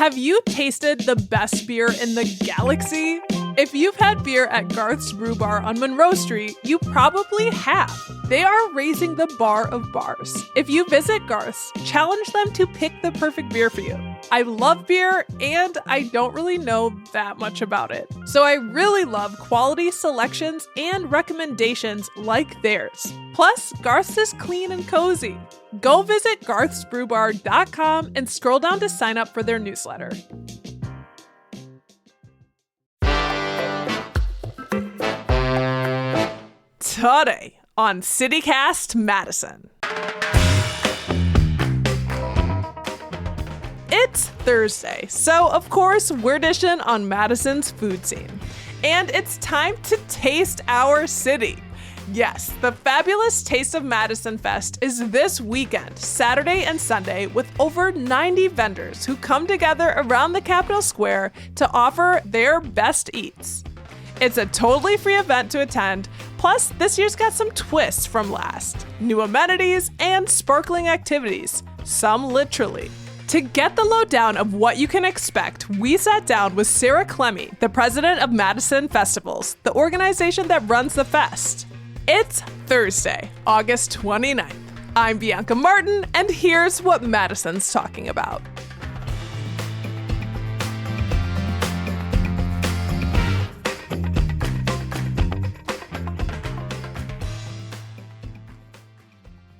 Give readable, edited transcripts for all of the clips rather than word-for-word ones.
Have you tasted the best beer in the galaxy? If you've had beer at Garth's Brew Bar on Monroe Street, you probably have. They are raising the bar of bars. If you visit Garth's, challenge them to pick the perfect beer for you. I love beer, and I don't really know that much about it. So I really love quality selections and recommendations like theirs. Plus, Garth's is clean and cozy. Go visit garthsbrewbar.com and scroll down to sign up for their newsletter. Today on CityCast Madison. It's Thursday, so of course we're dishing on Madison's food scene. And it's time to taste our city. Yes, the fabulous Taste of Madison Fest is this weekend, Saturday and Sunday, with over 90 vendors who come together around the Capitol Square to offer their best eats. It's a totally free event to attend, plus this year's got some twists from last. New amenities and sparkling activities, some literally. To get the lowdown of what you can expect, we sat down with Sarah Clemmy, the president of Madison Festivals, the organization that runs the fest. It's Thursday, August 29th. I'm Bianca Martin, and here's what Madison's talking about.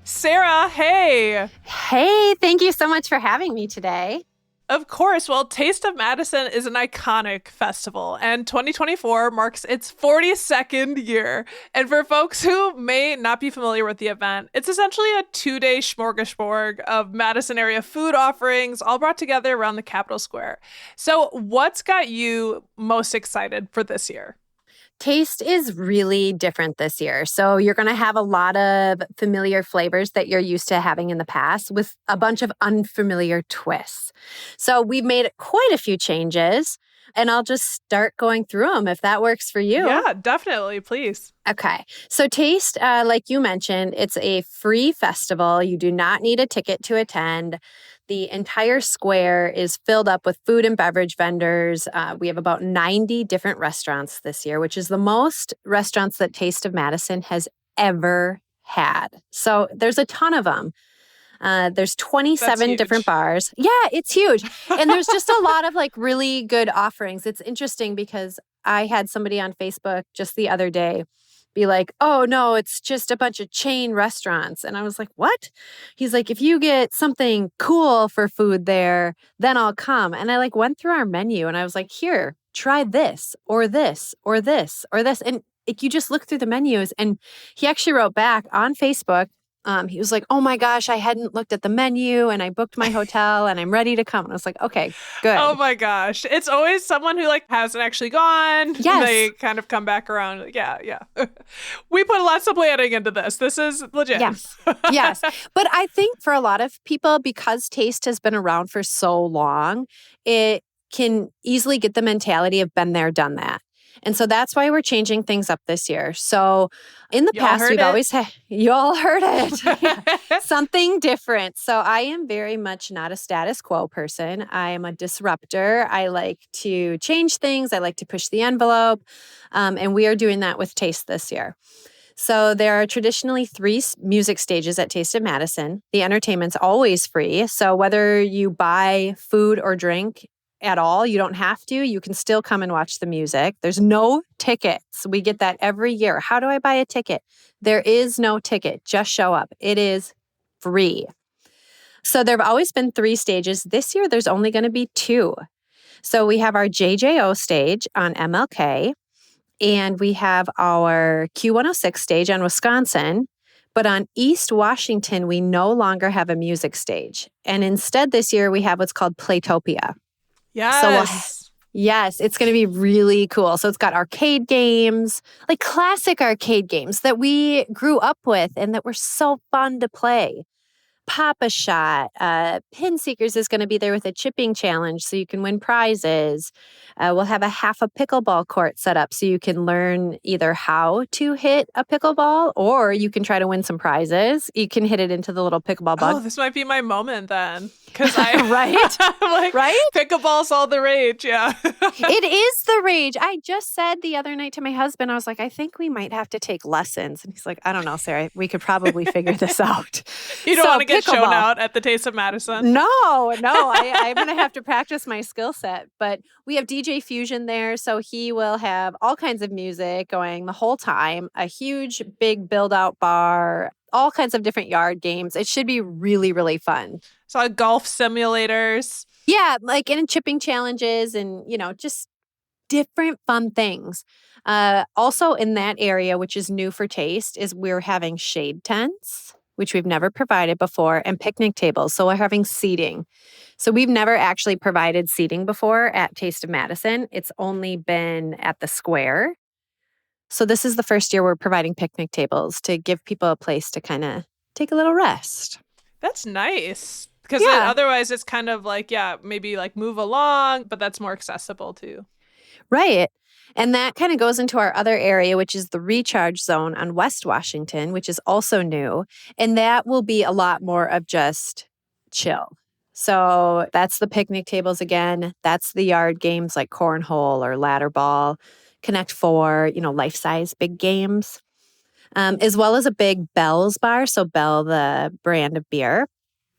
Sarah, hey. Hey, thank you so much for having me today. Of course. Well, Taste of Madison is an iconic festival, and 2024 marks its 42nd year. And for folks who may not be familiar with the event, it's essentially a 2-day smorgasbord of Madison area food offerings, all brought together around the Capitol Square. So what's got you most excited for this year? Taste is really different this year. So you're going to have a lot of familiar flavors that you're used to having in the past with a bunch of unfamiliar twists. So we've made quite a few changes, and I'll just start going through them if that works for you. Yeah, definitely. Please. Okay. So Taste, like you mentioned, it's a free festival. You do not need a ticket to attend. The entire square is filled up with food and beverage vendors. We have about 90 different restaurants this year, which is the most restaurants that Taste of Madison has ever had. So there's a ton of them. There's 27 different bars. Yeah, it's huge. And there's just a lot of like really good offerings. It's interesting because I had somebody on Facebook just the other day be like, oh, no, it's just a bunch of chain restaurants. And I was like, what? He's like, if you get something cool for food there, then I'll come. And I like went through our menu and I was like, here, try this or this or this or this. And you just look through the menus. And he actually wrote back on Facebook. He was like, oh my gosh, I hadn't looked at the menu and I booked my hotel and I'm ready to come. And I was like, okay, good. Oh my gosh. It's always someone who like hasn't actually gone. Yes. They kind of come back around. Yeah. We put lots of planning into this. This is legit. Yes. Yes. But I think for a lot of people, because Taste has been around for so long, it can easily get the mentality of been there, done that. And so that's why we're changing things up this year. So in the past, we've always had, you all heard it, something different. So I am very much not a status quo person. I am a disruptor. I like to change things. I like to push the envelope. And we are doing that with Taste this year. So there are traditionally 3 music stages at Taste of Madison. The entertainment's always free. So whether you buy food or drink at all, you don't have to. You can still come and watch the music. There's no tickets. We get that every year. How do I buy a ticket? There is no ticket. Just show up. It is free. So there have always been 3 stages. This year, there's only going to be 2. So we have our JJO stage on MLK, and we have our Q106 stage on Wisconsin. But on East Washington, we no longer have a music stage. And instead this year, we have what's called Playtopia. Yes. Yes, it's going to be really cool. So it's got arcade games, like classic arcade games that we grew up with and that were so fun to play. Pop-A-Shot, Pin Seekers is going to be there with a chipping challenge so you can win prizes. We'll have a half a pickleball court set up so you can learn either how to hit a pickleball or you can try to win some prizes. You can hit it into the little pickleball ball. Oh, this might be my moment then. Because I Right? I'm like, Right? pickleball's all the rage. Yeah. It is the rage. I just said the other night to my husband, I was like, I think we might have to take lessons. And he's like, I don't know, Sarah. We could probably figure this out. You don't So want to get shown pickleball. out at the Taste of Madison. No. I'm going to have to practice my skill set. But we have DJ Fusion there. So he will have all kinds of music going the whole time, a huge, big build out bar, all kinds of different yard games. It should be really, really fun. So golf simulators. Yeah, like in chipping challenges and, just different fun things. Also in that area, which is new for Taste, is we're having shade tents, which we've never provided before, and picnic tables. So we're having seating. So we've never actually provided seating before at Taste of Madison. It's only been at the square. So this is the first year we're providing picnic tables to give people a place to kind of take a little rest. That's nice. Because Yeah. otherwise it's kind of like, maybe like move along, but that's more accessible too. Right. And that kind of goes into our other area, which is the recharge zone on West Washington, which is also new. And that will be a lot more of just chill. So that's the picnic tables again. That's the yard games like cornhole or ladder ball, Connect Four, life-size big games, as well as a big Bell's bar. So Bell, the brand of beer.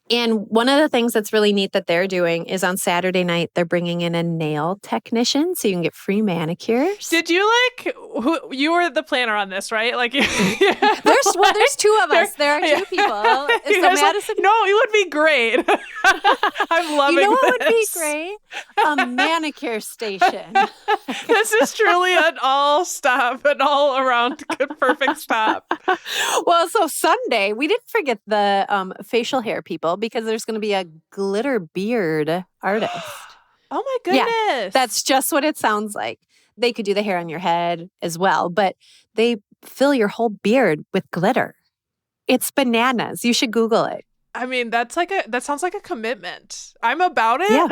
And one of the things that's really neat that they're doing is on Saturday night, they're bringing in a nail technician so you can get free manicures. Did you you were the planner on this, right? Like, There's two of us. There are two people. So Madison, it would be great. I'm loving this. What would be great? A manicure station. This is truly an all-around good, perfect stop. Well, so Sunday, we didn't forget the facial hair people because there's going to be a glitter beard artist. Oh my goodness. Yeah, that's just what it sounds like. They could do the hair on your head as well, but they fill your whole beard with glitter. It's bananas. You should Google it. I mean, that sounds like a commitment. I'm about it. Yeah.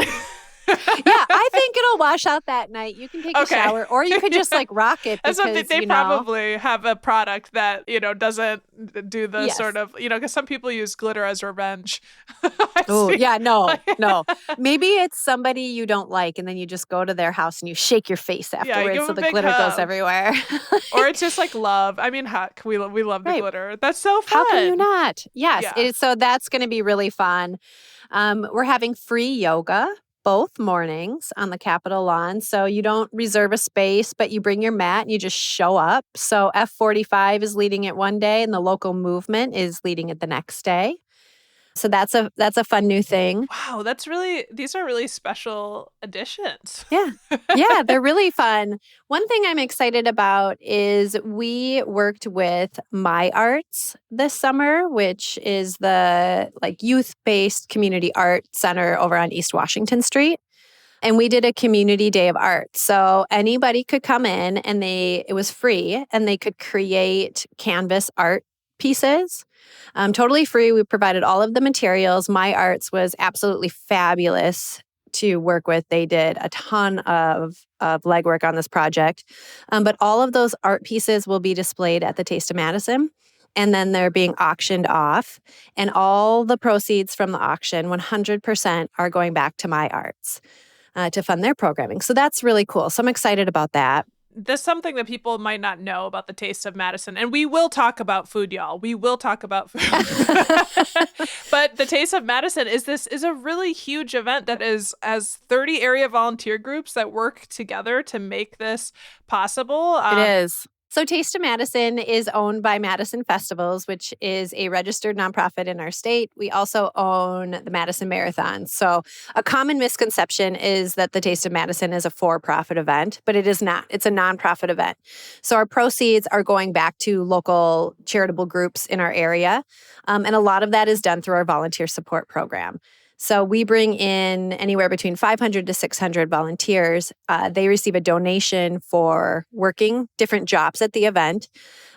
Yeah, I think it'll wash out that night. You can take a shower, or you could just rock it. Because, they probably have a product that doesn't do the sort of because some people use glitter as revenge. Oh yeah, no. Maybe it's somebody you don't like, and then you just go to their house and you shake your face afterwards, so the glitter goes everywhere. Or it's just like love. I mean, heck, we love the glitter. That's so fun. How can you not? Yes. Yeah. So that's going to be really fun. We're having free yoga both mornings on the Capitol lawn. So you don't reserve a space, but you bring your mat and you just show up. So F45 is leading it one day and the local movement is leading it the next day. So that's a fun new thing. Wow, these are really special additions. Yeah. Yeah, they're really fun. One thing I'm excited about is we worked with My Arts this summer, which is the youth-based community art center over on East Washington Street. And we did a community day of art. So anybody could come in and it was free and they could create canvas art pieces. Totally free. We provided all of the materials. My Arts was absolutely fabulous to work with. They did a ton of legwork on this project. But all of those art pieces will be displayed at the Taste of Madison. And then they're being auctioned off. And all the proceeds from the auction, 100%, are going back to My Arts to fund their programming. So that's really cool. So I'm excited about that. There's something that people might not know about the Taste of Madison. And we will talk about food, y'all. We will talk about food. But the Taste of Madison is a really huge event that has 30 area volunteer groups that work together to make this possible. It is. So Taste of Madison is owned by Madison Festivals, which is a registered nonprofit in our state. We also own the Madison Marathon. So a common misconception is that the Taste of Madison is a for-profit event, but it is not. It's a nonprofit event. So our proceeds are going back to local charitable groups in our area. And a lot of that is done through our volunteer support program. So we bring in anywhere between 500 to 600 volunteers. They receive a donation for working different jobs at the event.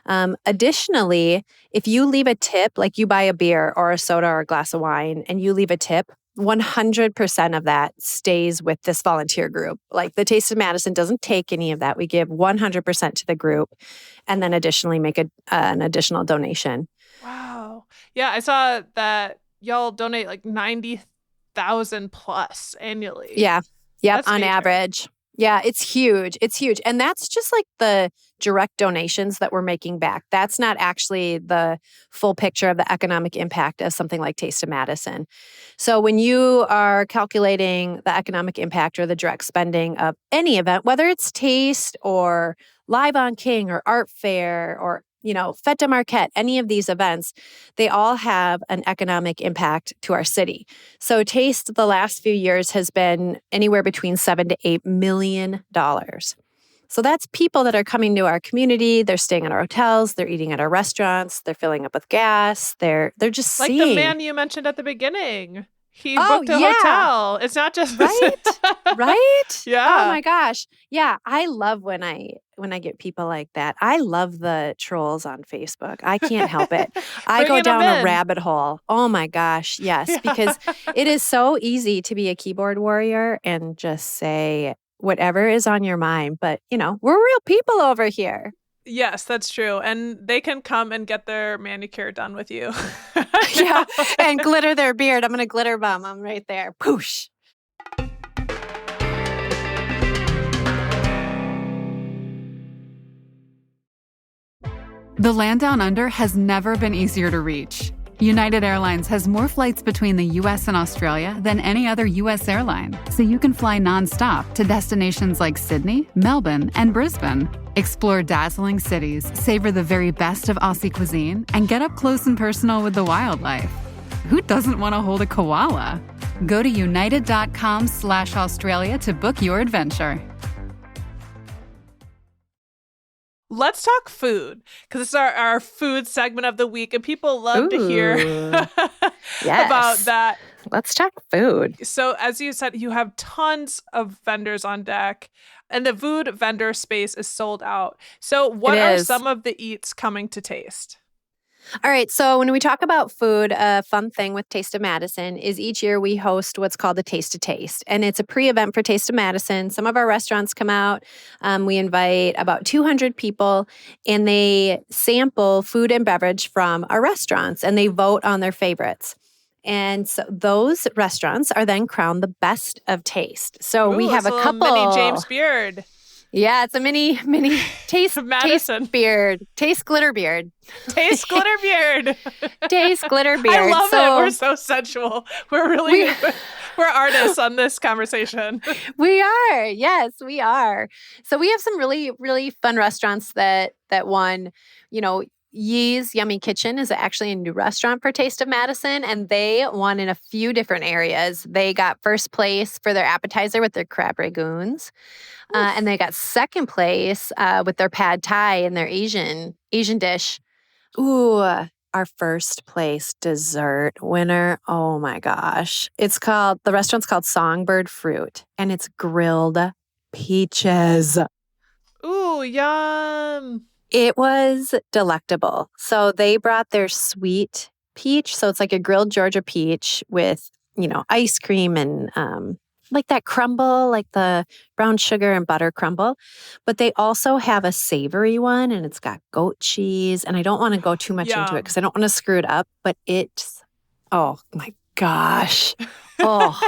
Additionally, if you leave a tip, like you buy a beer or a soda or a glass of wine and you leave a tip, 100% of that stays with this volunteer group. Like the Taste of Madison doesn't take any of that. We give 100% to the group and then additionally make an additional donation. Wow. Yeah, I saw that y'all donate like 100,000 plus annually. Yeah. Yep. That's on major. average. Yeah, it's huge. It's huge. And that's just like the direct donations that we're making back. That's not actually the full picture of the economic impact of something like Taste of Madison. So when you are calculating the economic impact or the direct spending of any event, whether it's Taste or Live on King or Art Fair or Fête de Marquette, any of these events, they all have an economic impact to our city. So Taste the last few years has been anywhere between $7 to $8 million. So that's people that are coming to our community. They're staying at our hotels. They're eating at our restaurants. They're filling up with gas. They're just Like seeing. the man you mentioned at the beginning. He Oh, booked a yeah. hotel. It's not just Right? Right? Yeah. Oh my gosh. Yeah, I love when I get people like that. I love the trolls on Facebook. I can't help it. I go Bringing them down a in. rabbit hole. Oh my gosh. Yes, Yeah. because it is so easy to be a keyboard warrior and just say whatever is on your mind. But, we're real people over here. Yes, that's true. And they can come and get their manicure done with you. Yeah, and glitter their beard. I'm going to glitter bomb them right there. Poosh. The land down under has never been easier to reach. United Airlines has more flights between the U.S. and Australia than any other U.S. airline, so you can fly nonstop to destinations like Sydney, Melbourne, and Brisbane. Explore dazzling cities, savor the very best of Aussie cuisine, and get up close and personal with the wildlife. Who doesn't want to hold a koala? Go to united.com/Australia to book your adventure. Let's talk food, because it's our food segment of the week, and people love to hear Yes. about that. Let's talk food. So as you said, you have tons of vendors on deck, and the food vendor space is sold out. So what are some of the eats coming to Taste? All right. So when we talk about food, a fun thing with Taste of Madison is each year we host what's called the Taste to Taste. And it's a pre-event for Taste of Madison. Some of our restaurants come out. We invite about 200 people, and they sample food and beverage from our restaurants, and they vote on their favorites. And so those restaurants are then crowned the best of taste. So we have a couple. Mini James Beard. Yeah, it's a mini taste Madison. Taste beard, taste glitter beard, Taste glitter beard. taste glitter beard. I love it. We're so sensual. We're artists on this conversation. We are. Yes, we are. So we have some really, really fun restaurants that won. Yee's Yummy Kitchen is actually a new restaurant for Taste of Madison, and they won in a few different areas. They got first place for their appetizer with their crab ragoons, and they got second place with their pad thai and their Asian dish. Ooh, our first place dessert winner. Oh my gosh. The restaurant's called Songbird Fruit, and it's grilled peaches. Ooh, yum. It was delectable. So they brought their sweet peach. So it's like a grilled Georgia peach with, ice cream and like that crumble, like the brown sugar and butter crumble. But they also have a savory one, and it's got goat cheese. And I don't want to go too much into it because I don't want to screw it up. But oh my gosh. Oh,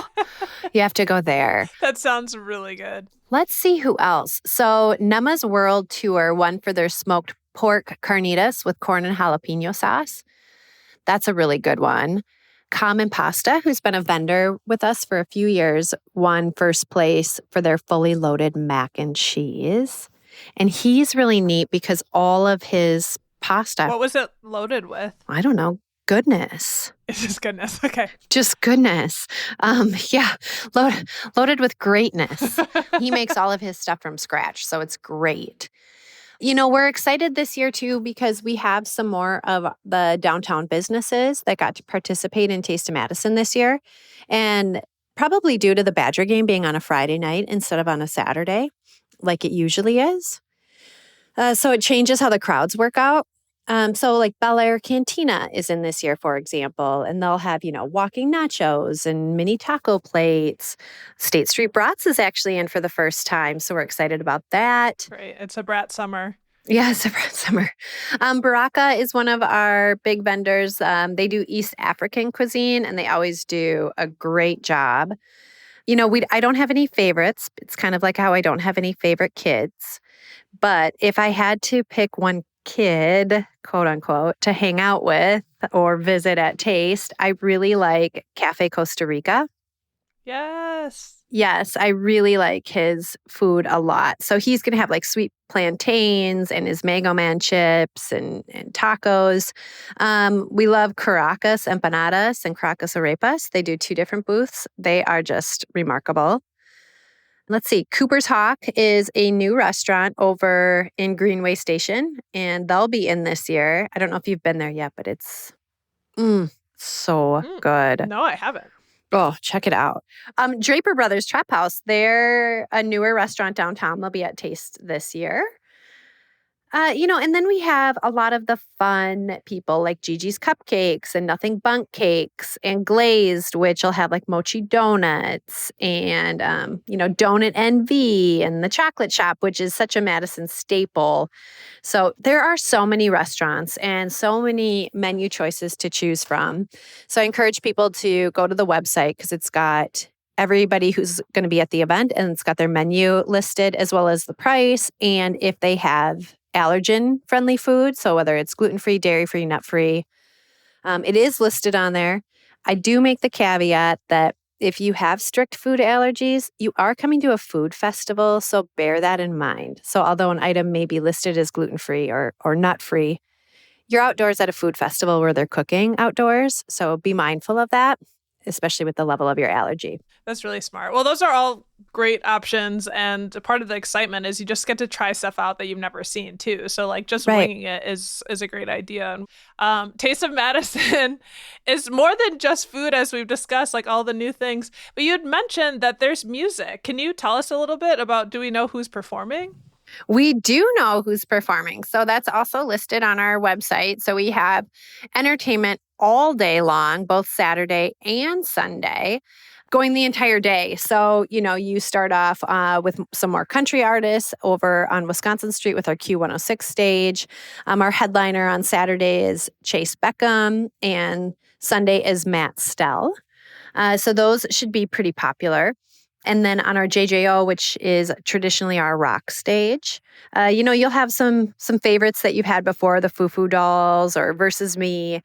you have to go there. That sounds really good. Let's see who else. So Nema's World Tour won for their smoked pork carnitas with corn and jalapeno sauce. That's a really good one. Common Pasta, who's been a vendor with us for a few years, won first place for their fully loaded mac and cheese. And he's really neat because all of his pasta. What was it loaded with? I don't know. Goodness. It's just goodness. Okay. Just goodness. Yeah. Loaded with greatness. He makes all of his stuff from scratch, so it's great. We're excited this year too because we have some more of the downtown businesses that got to participate in Taste of Madison this year. And probably due to the Badger game being on a Friday night instead of on a Saturday, like it usually is. So it changes how the crowds work out. So like Bel Air Cantina is in this year, for example, and they'll have, walking nachos and mini taco plates. State Street Brats is actually in for the first time, so we're excited about that. Great. It's a brat summer. Yeah, summer. Baraka is one of our big vendors. They do East African cuisine, and they always do a great job. I don't have any favorites. It's kind of like how I don't have any favorite kids. But if I had to pick one kid, quote unquote, to hang out with or visit at Taste, I really like Cafe Costa Rica. Yes. Yes, I really like his food a lot. So he's going to have like sweet plantains and his Mango Man chips and tacos. We love Caracas empanadas and Caracas arepas. They do 2 different booths. They are just remarkable. Let's see. Cooper's Hawk is a new restaurant over in Greenway Station, and they'll be in this year. I don't know if you've been there yet, but it's so good. No, I haven't. Oh, check it out. Draper Brothers Trap House, they're a newer restaurant downtown. They'll be at Taste this year. And then we have a lot of the fun people like Gigi's Cupcakes and Nothing Bunk Cakes and Glazed, which will have like mochi donuts and, Donut Envy and the Chocolate Shop, which is such a Madison staple. So there are so many restaurants and so many menu choices to choose from. So I encourage people to go to the website because it's got everybody who's going to be at the event and it's got their menu listed as well as the price and if they have allergen-friendly food, so whether it's gluten-free, dairy-free, nut-free, it is listed on there. I do make the caveat that if you have strict food allergies, you are coming to a food festival, so bear that in mind. So although an item may be listed as gluten-free or nut-free, you're outdoors at a food festival where they're cooking outdoors, so be mindful of that, especially with the level of your allergy. That's really smart. Well, those are all great options. And part of the excitement is you just get to try stuff out that you've never seen too. So like just winging it is a great idea. Taste of Madison is more than just food as we've discussed, like all the new things. But you had mentioned that there's music. Can you tell us a little bit about, do we know who's performing? We do know who's performing. So that's also listed on our website. So we have entertainment all day long, both Saturday and Sunday, going the entire day. So, you start off with some more country artists over on Wisconsin Street with our Q106 stage. Our headliner on Saturday is Chase Beckham and Sunday is Matt Stell. So those should be pretty popular. And then on our JJO, which is traditionally our rock stage, you'll have some favorites that you've had before, the Foo Foo Dolls or Versus Me.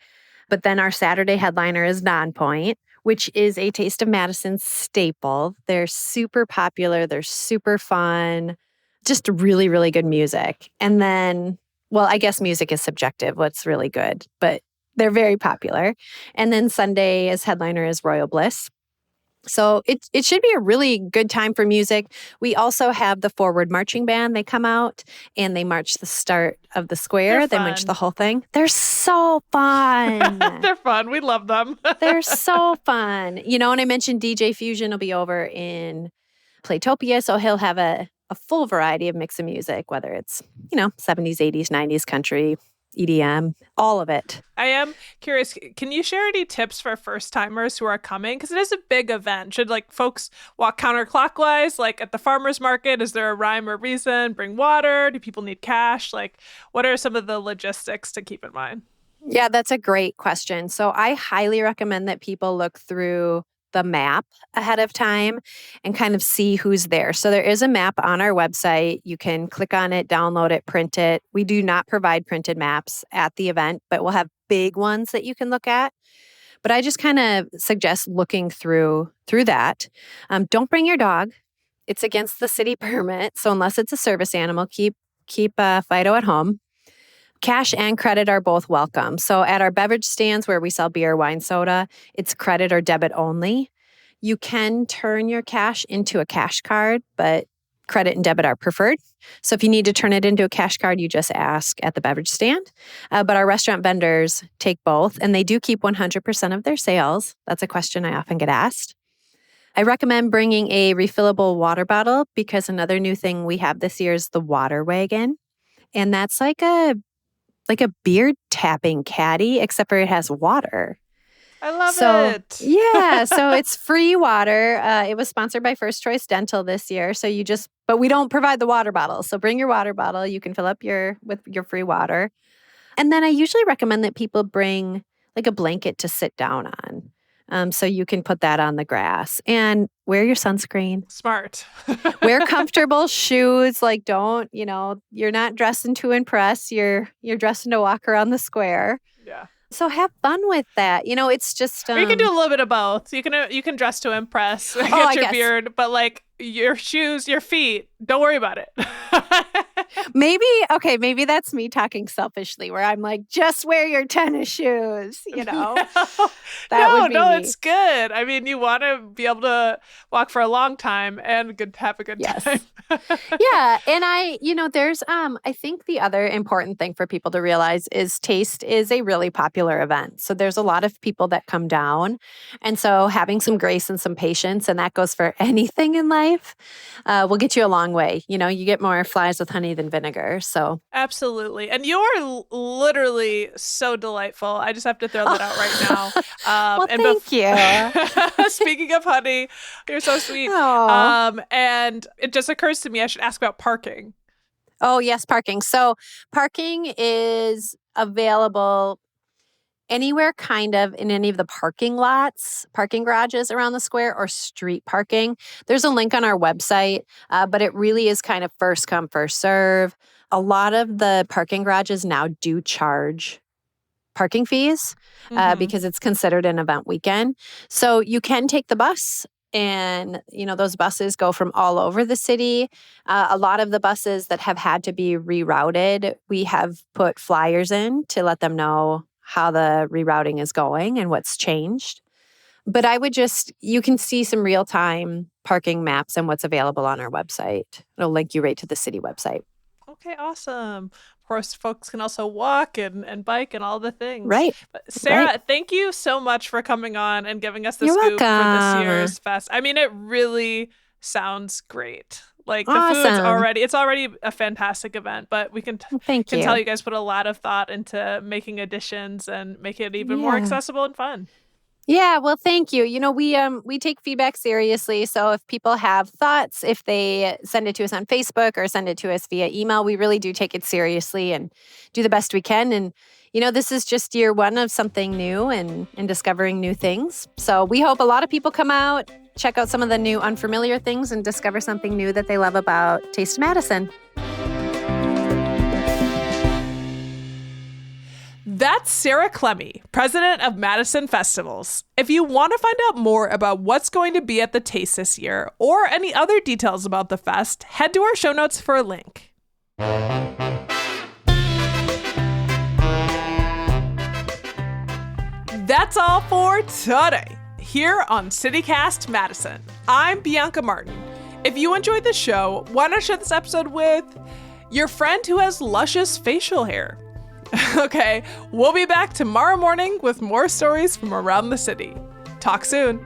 But then our Saturday headliner is Nonpoint, which is a Taste of Madison staple. They're super popular. They're super fun. Just really, really good music. And then, well, I guess music is subjective, what's really good, but they're very popular. And then Sunday as headliner is Royal Bliss. So it should be a really good time for music. We also have the Forward Marching Band. They come out and they march the start of the square. They march the whole thing. They're so fun. They're fun. We love them. They're so fun. And I mentioned DJ Fusion will be over in Playtopia. So he'll have a full variety of mix of music, whether it's, 70s, 80s, 90s, country, EDM, all of it. I am curious, can you share any tips for first timers who are coming? Because it is a big event. Should folks walk counterclockwise, like at the farmer's market? Is there a rhyme or reason? Bring water? Do people need cash? What are some of the logistics to keep in mind? Yeah, that's a great question. So I highly recommend that people look through the map ahead of time and kind of see who's there. So there is a map on our website. You can click on it, download it, print it. We do not provide printed maps at the event, but we'll have big ones that you can look at. But I just kind of suggest looking through that. Don't bring your dog. It's against the city permit. So unless it's a service animal, keep Fido at home. Cash and credit are both welcome. So at our beverage stands where we sell beer, wine, soda, it's credit or debit only. You can turn your cash into a cash card, but credit and debit are preferred. So if you need to turn it into a cash card, you just ask at the beverage stand. But our restaurant vendors take both, and they do keep 100% of their sales. That's a question I often get asked. I recommend bringing a refillable water bottle because another new thing we have this year is the water wagon. And that's like a beer tapping caddy, except for it has water. I love it. Yeah, so it's free water. It was sponsored by First Choice Dental this year. So but we don't provide the water bottle. So bring your water bottle. You can fill up with your free water. And then I usually recommend that people bring like a blanket to sit down on. So you can put that on the grass and wear your sunscreen. Smart. Wear comfortable shoes. Like you're not dressing to impress. You're dressing to walk around the square. Yeah. So have fun with that. It's just Or you can do a little bit of both. You can dress to impress, get your beard, but like your shoes, your feet, don't worry about it. Maybe that's me talking selfishly where I'm like, just wear your tennis shoes, That would be me. It's good. I mean, you want to be able to walk for a long time and have a good time. Yeah. And there's, I think the other important thing for people to realize is taste is a really popular event. So there's a lot of people that come down. And so having some grace and some patience, and that goes for anything in life, will get you a long way. You get more flies with honey than vinegar. So absolutely. And you are literally so delightful. I just have to throw that out right now. Well, thank you. Speaking of honey, you're so sweet. And it just occurs to me I should ask about parking. Oh, yes, parking. So parking is available anywhere kind of in any of the parking lots, parking garages around the square, or street parking. There's a link on our website, but it really is kind of first come, first serve. A lot of the parking garages now do charge parking fees because it's considered an event weekend. So you can take the bus. And, those buses go from all over the city. A lot of the buses that have had to be rerouted, we have put flyers in to let them know how the rerouting is going and what's changed. But you can see some real-time parking maps and what's available on our website. It'll link you right to the city website. Okay, awesome. Of course, folks can also walk and bike and all the things. Right. But Sarah, thank you so much for coming on and giving us the You're scoop welcome. for this year's fest. I mean, it really sounds great. Like the Awesome. it's already a fantastic event, but we can tell you guys put a lot of thought into making additions and making it even more accessible and fun. Yeah, well, thank you. We take feedback seriously. So if people have thoughts, if they send it to us on Facebook or send it to us via email, we really do take it seriously and do the best we can. And, this is just year one of something new and discovering new things. So we hope a lot of people come out, check out some of the new unfamiliar things and discover something new that they love about Taste of Madison. That's Sarah Clemmy, president of Madison Festivals. If you want to find out more about what's going to be at the Taste this year or any other details about the fest, head to our show notes for a link. That's all for today here on CityCast Madison. I'm Bianca Martin. If you enjoyed the show, why not share this episode with your friend who has luscious facial hair? Okay, we'll be back tomorrow morning with more stories from around the city. Talk soon.